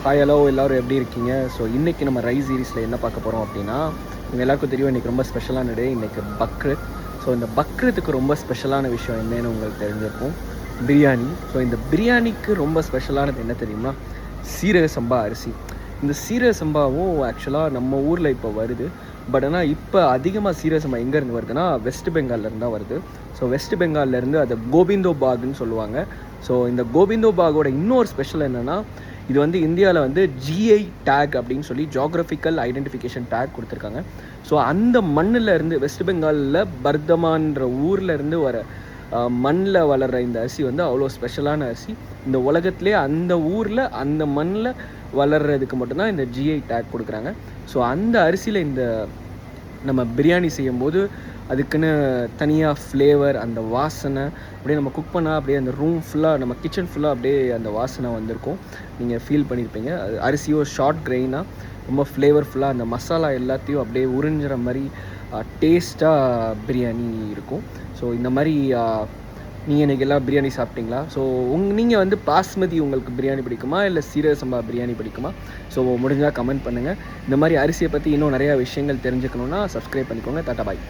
Hi hello எல்லோரும் எப்படி இருக்கீங்க? ஸோ இன்றைக்கி நம்ம ரைஸ் சீரீஸில் என்ன பார்க்க போகிறோம் அப்படின்னா, உங்கள் எல்லாருக்கும் தெரியும் இன்றைக்கி ரொம்ப ஸ்பெஷலான டே, இன்றைக்கி பக்ரீத். ஸோ இந்த பக்ரீத்துக்கு ரொம்ப ஸ்பெஷலான விஷயம் என்னன்னு உங்களுக்கு தெரிஞ்சிருக்கும், பிரியாணி. ஸோ இந்த பிரியாணிக்கு ரொம்ப ஸ்பெஷலானது என்ன தெரியுமா? சீரக சம்பா அரிசி. இந்த சீரக சம்பாவும் ஆக்சுவலாக நம்ம ஊரில் இப்போ வருது. பட் ஆனால் இப்போ அதிகமாக சீரக சம்பா எங்கேருந்து வருதுன்னா வெஸ்ட் பெங்கால்லேருந்து தான் வருது. ஸோ வெஸ்ட் பெங்கால்லேருந்து அதை கோவிந்தோ பாக்னு சொல்லுவாங்க. ஸோ இந்த கோவிந்தோ பாகோட இன்னொரு ஸ்பெஷல் என்னென்னா, இது வந்து இந்தியாவில் வந்து ஜிஐ டேக் அப்படின்னு சொல்லி ஜியோகிராஃபிக்கல் ஐடென்டிஃபிகேஷன் டேக் கொடுத்துருக்காங்க. ஸோ அந்த மண்ணில் இருந்து வெஸ்ட் பெங்காலில் பர்தமான்ற ஊரில் இருந்து வர மண்ணில் வளர்கிற இந்த அரிசி வந்து அவ்வளோ ஸ்பெஷலான அரிசி. இந்த உலகத்துலேயே அந்த ஊரில் அந்த மண்ணில் வளர்கிறதுக்கு மட்டும்தான் இந்த ஜிஐ டேக் கொடுக்குறாங்க. ஸோ அந்த அரிசியில் இந்த நம்ம பிரியாணி செய்யும்போது அதுக்குன்னு தனியாக ஃப்ளேவர், அந்த வாசனை அப்படியே நம்ம குக் பண்ணால் அப்படியே அந்த ரூம் ஃபுல்லாக, நம்ம கிச்சன் ஃபுல்லாக அப்படியே அந்த வாசனை வந்திருக்கும். நீங்கள் ஃபீல் பண்ணியிருப்பீங்க. அது அரிசியோ ஷார்ட் கிரெயினாக ரொம்ப ஃப்ளேவர்ஃபுல்லாக அந்த மசாலா எல்லாத்தையும் அப்படியே உறிஞ்சுற மாதிரி டேஸ்ட்டாக பிரியாணி இருக்கும். ஸோ இந்த மாதிரி நீங்கள் இன்றைக்கி எல்லாம் பிரியாணி சாப்பிட்டீங்களா? ஸோ நீங்கள் வந்து பாஸ்மதி உங்களுக்கு பிரியாணி பிடிக்குமா, இல்லை சீரக சம்பா பிரியாணி பிடிக்குமா? ஸோ முடிஞ்சால் கமெண்ட் பண்ணுங்கள். இந்த மாதிரி அரிசியை பற்றி இன்னும் நிறையா விஷயங்கள் தெரிஞ்சுக்கணுன்னா சப்ஸ்கிரைப் பண்ணிக்கோங்க. டாடா பாய்.